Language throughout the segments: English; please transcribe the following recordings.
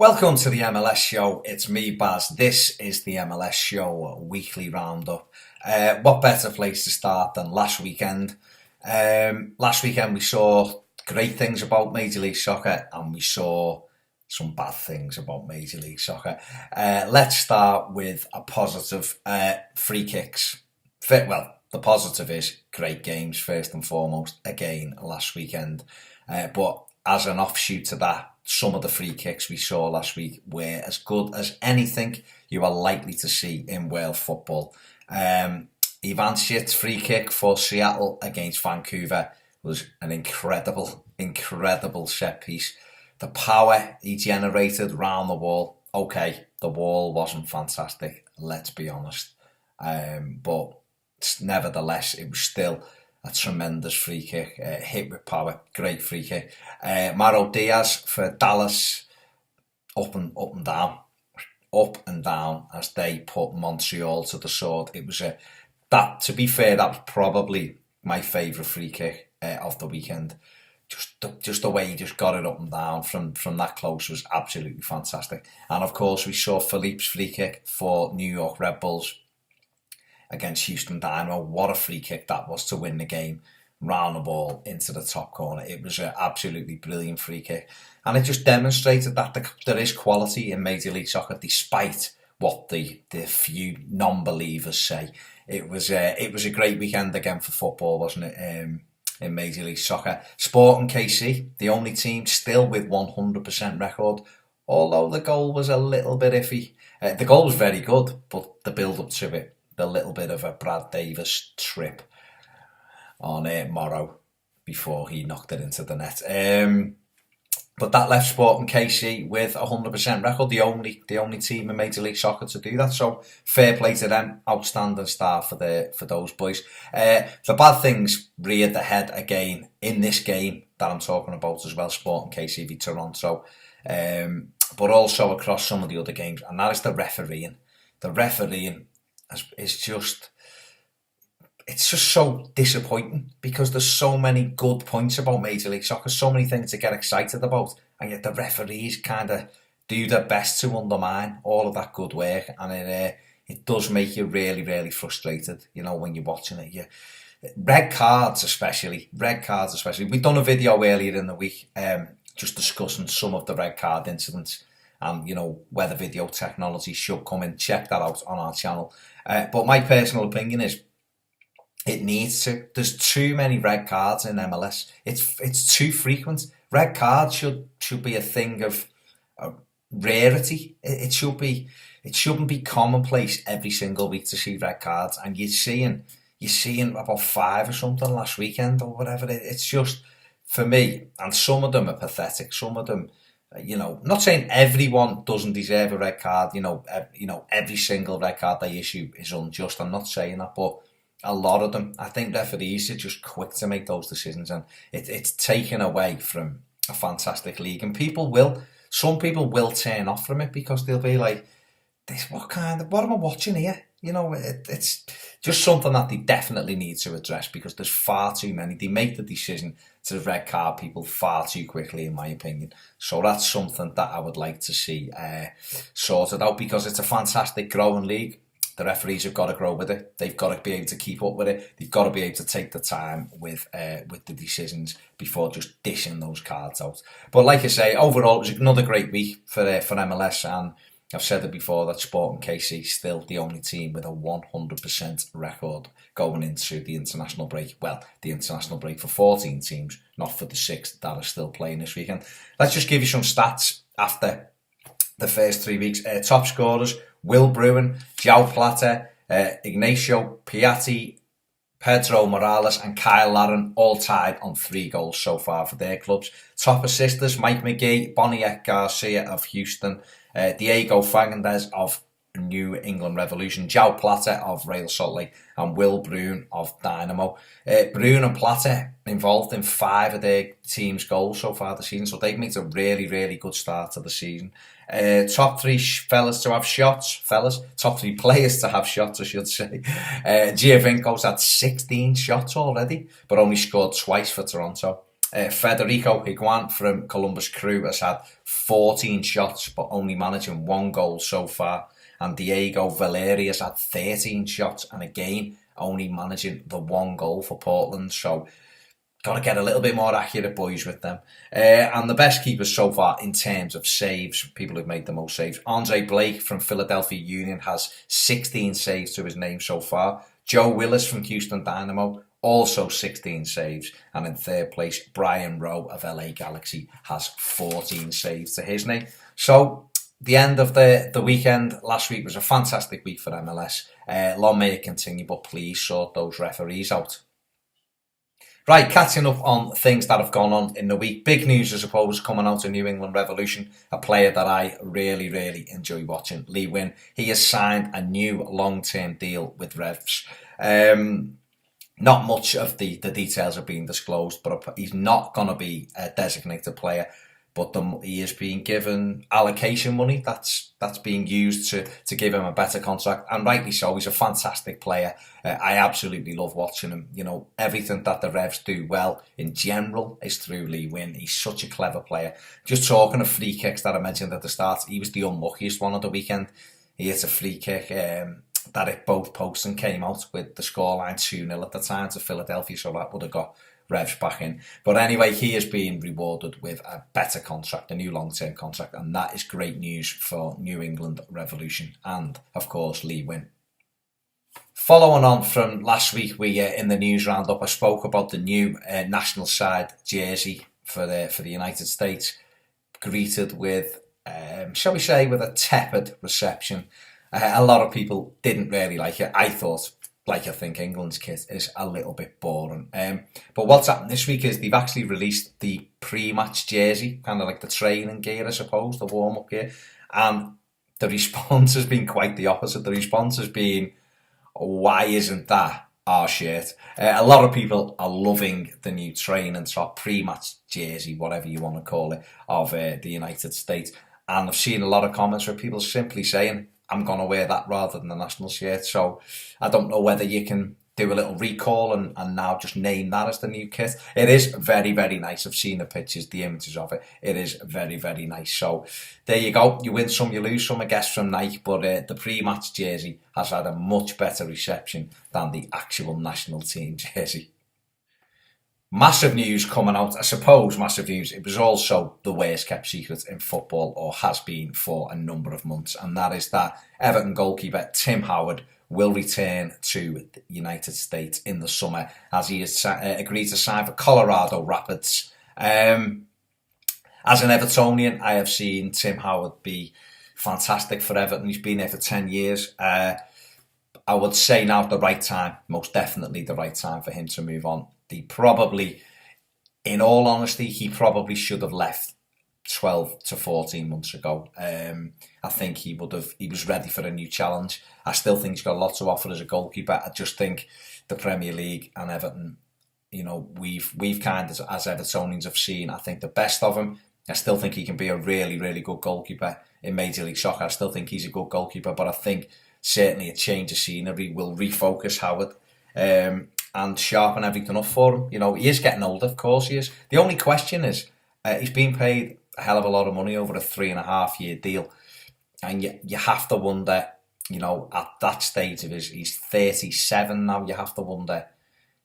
Welcome to the MLS Show. It's me, Baz. This is the MLS Show weekly roundup. What better place to start than last weekend? Last weekend we saw great things about Major League Soccer and we saw some bad things about Major League Soccer. Let's start with a positive. Free kicks. Well, the positive is great games first and foremost again last weekend. But as an offshoot to that, some of the free kicks we saw last week were as good as anything you are likely to see in world football. Ivanchit's free kick for Seattle against Vancouver was an incredible set piece. The power he generated round the wall. Okay, the wall wasn't fantastic, let's be honest. But nevertheless, it was still a tremendous free kick, hit with power, great free kick. Mauro Diaz for Dallas, up and down as they put Montreal to the sword. It was to be fair, that was probably my favourite free kick of the weekend. Just the way he just got it up and down from that close was absolutely fantastic. And of course, we saw Philippe's free kick for New York Red Bulls against Houston Dynamo. What a free kick that was to win the game, round the ball into the top corner. It was an absolutely brilliant free kick, and it just demonstrated that there is quality in Major League Soccer despite what the few non-believers say. It was a great weekend again for football, wasn't it, in Major League Soccer. Sporting KC, the only team still with 100% record, although the goal was a little bit iffy. The goal was very good, but the build-up to it, a little bit of a Brad Davis trip on Morrow before he knocked it into the net. But that left Sporting KC with 100% record, the only team in Major League Soccer to do that. So fair play to them, outstanding start for those boys. The bad things reared their head again in this game that I'm talking about as well, Sporting KC v Toronto, but also across some of the other games, and that is the refereeing. The refereeing it's just so disappointing because there's so many good points about Major League Soccer, so many things to get excited about, and yet the referees kind of do their best to undermine all of that good work, and it does make you really, really frustrated, when you're watching it. Red cards especially. We've done a video earlier in the week just discussing some of the red card incidents and, whether video technology should come in. Check that out on our channel. But my personal opinion is it needs to. There's too many red cards in MLS. It's too frequent. Red cards should be a thing of rarity. It shouldn't be commonplace every single week to see red cards. And you're seeing about 5 or something last weekend or whatever. It's just, for me, and some of them are pathetic. Some of them, not saying everyone doesn't deserve a red card. Every single red card they issue is unjust. I'm not saying that, but a lot of them, I think referees are just quick to make those decisions, and it's taken away from a fantastic league. And some people will turn off from it because they'll be like, what am I watching here? It's just something that they definitely need to address because there's far too many. They make the decision to red card people far too quickly, in my opinion. So that's something that I would like to see sorted out because it's a fantastic growing league. The referees have got to grow with it. They've got to be able to keep up with it. They've got to be able to take the time with the decisions before just dishing those cards out. But like I say, overall, it was another great week for MLS, and I've said it before that Sporting KC still the only team with a 100% record going into the international break. Well, the international break for 14 teams, not for the 6 that are still playing this weekend. Let's just give you some stats after the first 3 weeks. Top scorers: Will Bruin, João Plata, Ignacio Piatti, Pedro Morales and Kyle Larin all tied on 3 goals so far for their clubs. Top assisters: Mike McGee, Boniek Garcia of Houston, Diego Fagandez of New England Revolution, João Plata of Real Salt Lake, and Will Bruin of Dynamo. Bruin and Plata involved in 5 of their team's goals so far this season, so they've made a really, really good start to the season. Top 3 fellas to have shots, top 3 players to have shots, I should say. Giovinco's had 16 shots already, but only scored twice for Toronto. Federico Higuain from Columbus Crew has had 14 shots but only managing 1 goal so far. And Diego Valeri has had 13 shots and again only managing the 1 goal for Portland. So got to get a little bit more accurate, boys, with them. And the best keepers so far in terms of saves, people who've made the most saves. Andre Blake from Philadelphia Union has 16 saves to his name so far. Joe Willis from Houston Dynamo, also 16 saves. And in third place, Brian Rowe of LA Galaxy has 14 saves to his name. So the end of the weekend last week was a fantastic week for MLS. Long may it continue, but please sort those referees out. Right, catching up on things that have gone on in the week. Big news, I suppose, coming out of New England Revolution. A player that I really, really enjoy watching, Lee Wynn. He has signed a new long-term deal with Revs. Not much of the details are being disclosed, but he's not going to be a designated player. But he is being given allocation money that's being used to give him a better contract, and rightly so. He's a fantastic player. I absolutely love watching him. You know, everything that the Revs do well in general is through Lee Wynn. He's such a clever player. Just talking of free kicks that I mentioned at the start, he was the unluckiest one of the weekend. He hit a free kick that hit both posts and came out with the scoreline 2-0 at the time to Philadelphia, so that would have got Revs back in. But anyway, he is being rewarded with a better contract, a new long-term contract, and that is great news for New England Revolution and, of course, Lee Wynn. Following on from last week, we in the news roundup, I spoke about the new national side jersey for the United States, greeted with, shall we say, with a tepid reception. A lot of people didn't really like it. I think England's kit is a little bit boring. But what's happened this week is they've actually released the pre-match jersey, kind of like the training gear, I suppose, the warm-up gear. And the response has been quite the opposite. The response has been, why isn't that our shirt? A lot of people are loving the new training top pre-match jersey, whatever you want to call it, of the United States. And I've seen a lot of comments where people simply saying, I'm going to wear that rather than the national shirt. So I don't know whether you can do a little recall and now just name that as the new kit. It is very, very nice. I've seen the pictures, the images of it. It is very, very nice. So there you go. You win some, you lose some, I guess, from Nike. But the pre-match jersey has had a much better reception than the actual national team jersey. Massive news coming out, I suppose, massive news. It was also the worst kept secret in football, or has been for a number of months, and that is that Everton goalkeeper Tim Howard will return to the United States in the summer as he has agreed to sign for Colorado Rapids. As an Evertonian, I have seen Tim Howard be fantastic for Everton. He's been there for 10 years. I would say now the right time, most definitely the right time for him to move on. In all honesty, he probably should have left 12 to 14 months ago. I think he was ready for a new challenge. I still think he's got a lot to offer as a goalkeeper. I just think the Premier League and Everton, you know, we've kind of, as Evertonians have seen, I think the best of him. I still think he can be a really, really good goalkeeper in Major League Soccer. I still think he's a good goalkeeper, but I think certainly a change of scenery will refocus Howard. And sharpen everything up for him. You know, he is getting older, of course he is. The only question is, he's being paid a hell of a lot of money over a 3.5-year deal. And you have to wonder, you know, at that stage of he's 37 now, you have to wonder,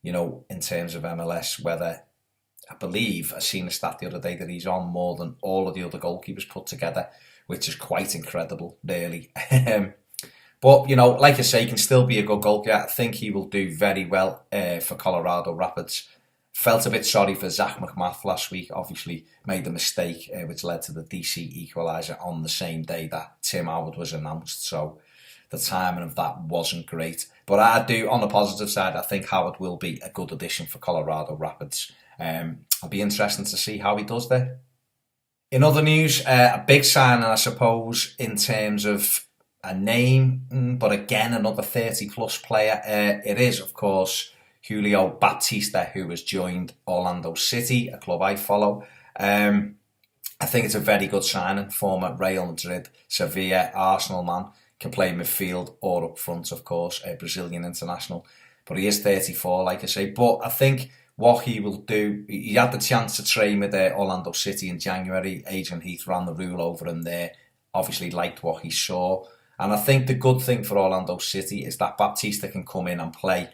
you know, in terms of MLS, whether, I believe, I seen a stat the other day that he's on more than all of the other goalkeepers put together, which is quite incredible, really. But, you know, like I say, he can still be a good goalkeeper. I think he will do very well for Colorado Rapids. Felt a bit sorry for Zach Macmath last week. Obviously made a mistake, which led to the DC equaliser on the same day that Tim Howard was announced. So the timing of that wasn't great. But I do, on the positive side, I think Howard will be a good addition for Colorado Rapids. It'll be interesting to see how he does there. In other news, a big signing, I suppose, in terms of a name, but again, another 30-plus player. It is, of course, Julio Baptista, who has joined Orlando City, a club I follow. I think it's a very good signing. Former Real Madrid, Sevilla, Arsenal man. Can play midfield or up front, of course, a Brazilian international. But he is 34, like I say. But I think what he will do. He had the chance to train with Orlando City in January. Adrian Heath ran the rule over him there. Obviously liked what he saw. And I think the good thing for Orlando City is that Baptista can come in and play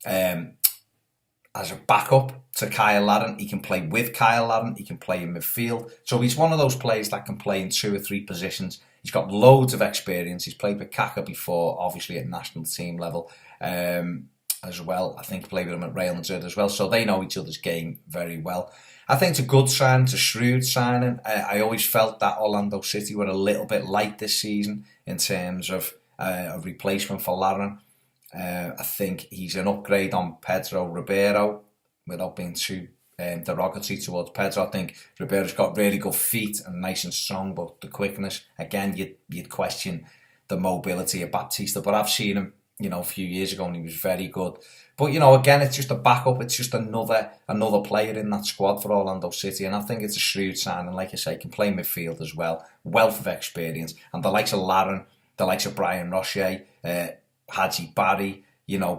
as a backup to Kyle Larin. He can play with Kyle Larin. He can play in midfield. So he's one of those players that can play in 2 or 3 positions. He's got loads of experience. He's played with Kaka before, obviously at national team level as well. I think he played with him at Real Madrid as well. So they know each other's game very well. I think it's a good sign, it's a shrewd signing. I always felt that Orlando City were a little bit light this season in terms of a replacement for Larin. I think he's an upgrade on Pedro Ribeiro without being too derogatory towards Pedro. I think Ribeiro's got really good feet and nice and strong, but the quickness, again, you'd question the mobility of Baptista. But I've seen him, a few years ago and he was very good. But, again, it's just a backup. It's just another player in that squad for Orlando City. And I think it's a shrewd sign. And like I say, can play midfield as well. Wealth of experience. And the likes of Larin, the likes of Brian Rocher, Hadji Barry,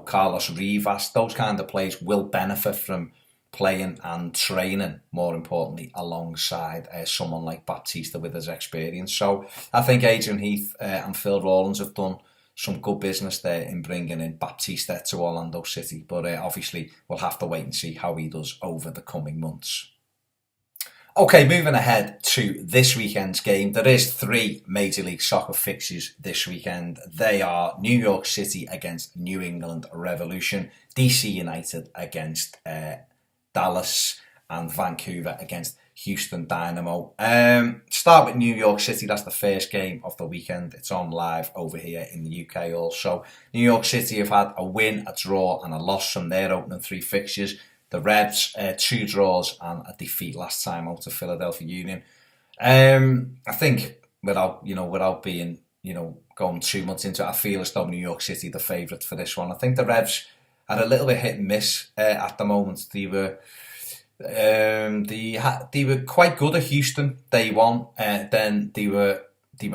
Carlos Rivas, those kind of players will benefit from playing and training, more importantly, alongside someone like Baptista with his experience. So I think Adrian Heath and Phil Rawlins have done some good business there in bringing in Baptista to Orlando City. But obviously, we'll have to wait and see how he does over the coming months. Okay, moving ahead to this weekend's game. There is 3 Major League Soccer fixtures this weekend. They are New York City against New England Revolution, DC United against Dallas, and Vancouver against Houston Dynamo. Start with New York City. That's the first game of the weekend. It's on live over here in the UK also. New York City have had a win, a draw and a loss from their opening 3 fixtures. The Reds, 2 draws and a defeat last time out to Philadelphia Union. I think without being, going too much into it, I feel as though New York City the favourite for this one. I think the Reds had a little bit hit and miss at the moment. They were quite good at Houston day one. Then they were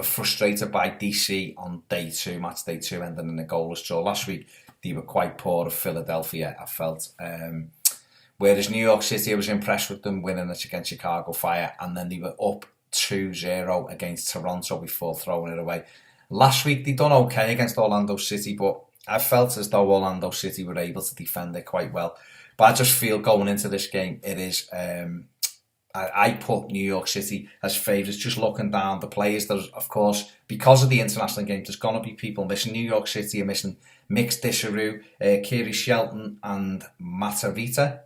frustrated by DC on match day two, ending in a goalless draw. Last week they were quite poor at Philadelphia, I felt. Whereas New York City, I was impressed with them winning it against Chicago Fire, and then they were up 2-0 against Toronto before throwing it away. Last week they done okay against Orlando City, but I felt as though Orlando City were able to defend it quite well. But I just feel going into this game, it is. I put New York City as favourites. Just looking down the players, there's of course because of the international game, there's gonna be people missing. New York City are missing Mix Disharu, Kiri Shelton, and Matavita,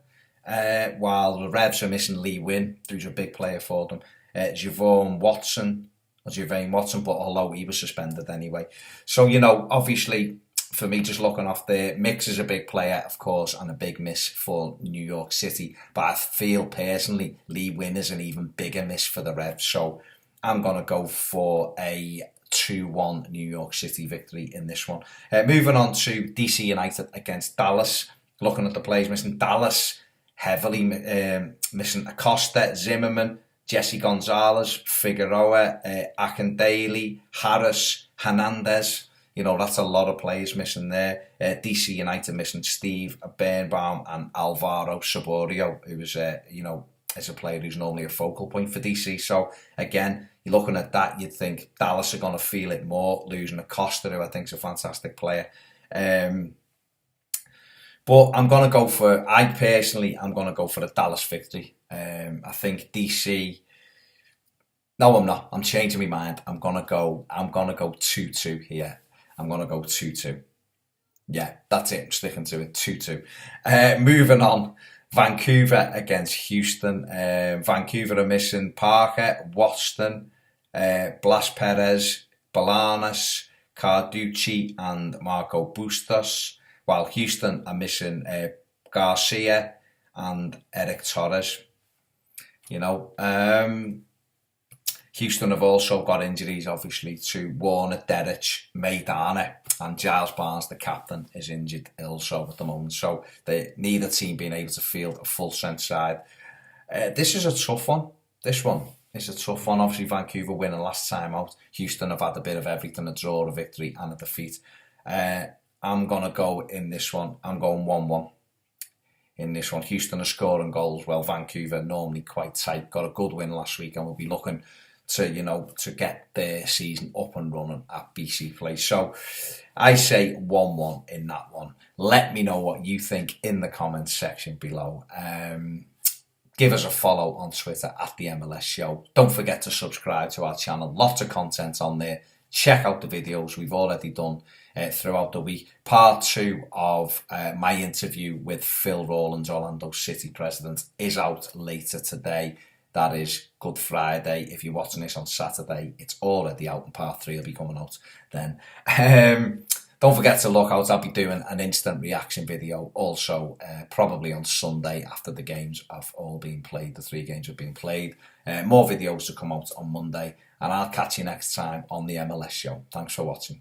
while the Revs are missing Lee Wynn, who's a big player for them. Javon Watson, but although he was suspended anyway. So obviously. For me, just looking off there, Mix is a big player, of course, and a big miss for New York City. But I feel personally, Lee Wynn is an even bigger miss for the Revs. So I'm going to go for a 2-1 New York City victory in this one. Moving on to DC United against Dallas. Looking at the players missing, Dallas heavily missing Acosta, Zimmerman, Jesse Gonzalez, Figueroa, Akindele, Harris, Hernandez. That's a lot of players missing there. DC United missing Steve Birnbaum and Alvaro Saborio, who is, is a player who's normally a focal point for DC. So, again, you're looking at that, you'd think Dallas are going to feel it more, losing Acosta, who I think is a fantastic player. But I'm going to go for a Dallas victory. I think DC... No, I'm not. I'm changing my mind. I'm gonna go 2-2 here. I'm going to go 2-2. Yeah, that's it. I'm sticking to it. 2-2. Moving on. Vancouver against Houston. Vancouver are missing Parker, Watson, Blas Perez, Balanas, Carducci and Marco Bustos. While Houston are missing Garcia and Eric Torres. Houston have also got injuries, obviously, to Warner, Derich, Maidana, and Giles Barnes, the captain, is injured also at the moment. So neither team being able to field a full-strength side. This is a tough one. This one is a tough one. Obviously, Vancouver winning last time out. Houston have had a bit of everything, a draw, a victory, and a defeat. I'm going to go in this one. I'm going 1-1. in this one. Houston are scoring goals, well, Vancouver normally quite tight, got a good win last week, and will be looking to get their season up and running at BC Place. So I say 1-1 in that one. Let me know what you think in the comments section below. Give us a follow on Twitter at the MLS Show. Don't forget to subscribe to our channel. Lots of content on there. Check out the videos we've already done throughout the week. Part 2 of my interview with Phil Rawlins, Orlando City president, is out later today. That is Good Friday. If you're watching this on Saturday, it's already out, and part 3 will be coming out then. Don't forget to look out. I'll be doing an instant reaction video also probably on Sunday after the games have all been played. The 3 games have been played. More videos to come out on Monday, and I'll catch you next time on the MLS Show. Thanks for watching.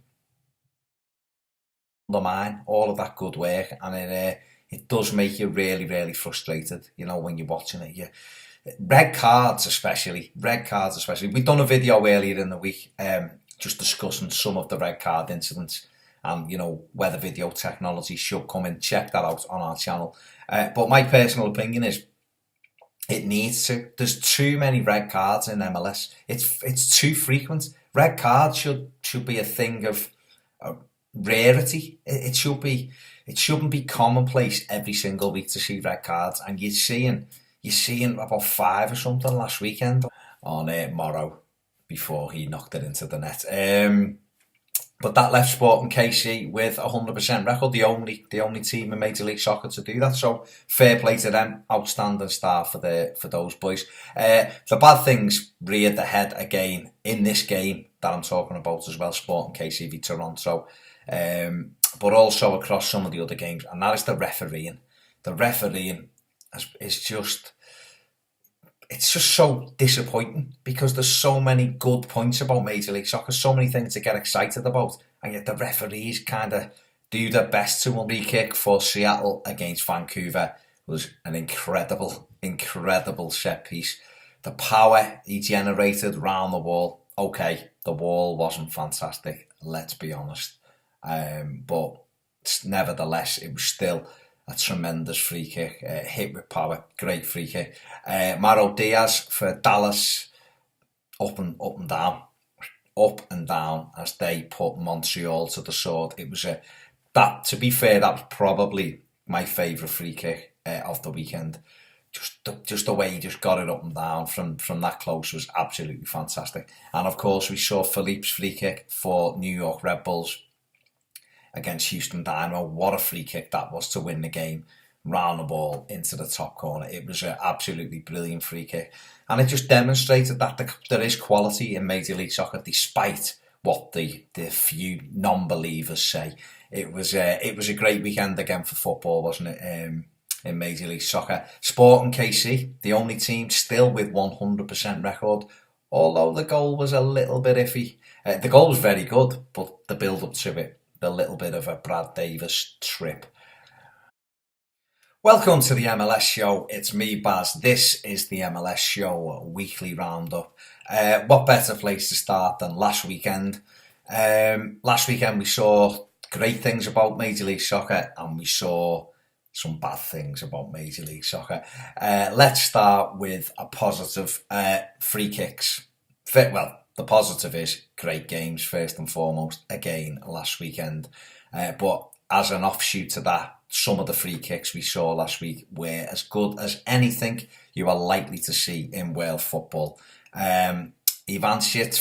Undermine all of that good work, and it does make you really, really frustrated, you know, when you're watching it. Red cards especially. We've done a video earlier in the week just discussing some of the red card incidents, and you know, whether video technology should come in. Check that out on our channel. But my personal opinion is it needs to. There's too many red cards in MLS. It's too frequent. Red cards should be a thing of rarity. It shouldn't be commonplace every single week to see red cards. And you're seeing about 5 or something last weekend on Morrow before he knocked it into the net. But that left Sporting KC with a 100% record, the only team in Major League Soccer to do that. So fair play to them, outstanding start for those boys. The bad things reared their head again in this game that I'm talking about as well, Sporting KC v Toronto, but also across some of the other games, and that is the refereeing. The refereeing is just so disappointing, because there's so many good points about Major League Soccer, so many things to get excited about, and yet the referees kind of do their best to win. Free kick for Seattle against Vancouver was an incredible set piece. The power he generated round the wall. Okay, the wall wasn't fantastic, let's be honest, but nevertheless, it was still a tremendous free kick, hit with power, great free kick. Mauro Diaz for Dallas, up and down as they put Montreal to the sword. It was to be fair, that was probably my favourite free kick of the weekend. Just the way he just got it up and down from that close was absolutely fantastic. And of course, we saw Philippe's free kick for New York Red Bulls against Houston Dynamo. What a free kick that was to win the game, round the ball into the top corner. It was an absolutely brilliant free kick, and it just demonstrated that there is quality in Major League Soccer, despite what the few non-believers say. It was a great weekend again for football, wasn't it? In Major League Soccer, Sporting KC, the only team still with 100% record, although the goal was a little bit iffy. The goal was very good, but the build-up to it, the little bit of a Brad Davis trip. Welcome to the MLS Show. It's me, Baz. This is the MLS Show weekly roundup. What better place to start than last weekend? Last weekend we saw great things about Major League Soccer, and we saw some bad things about Major League Soccer. Let's start with a positive. Free kicks. Well, the positive is great games, first and foremost, again last weekend. But as an offshoot to that, some of the free kicks we saw last week were as good as anything you are likely to see in world football. Ivan Shit's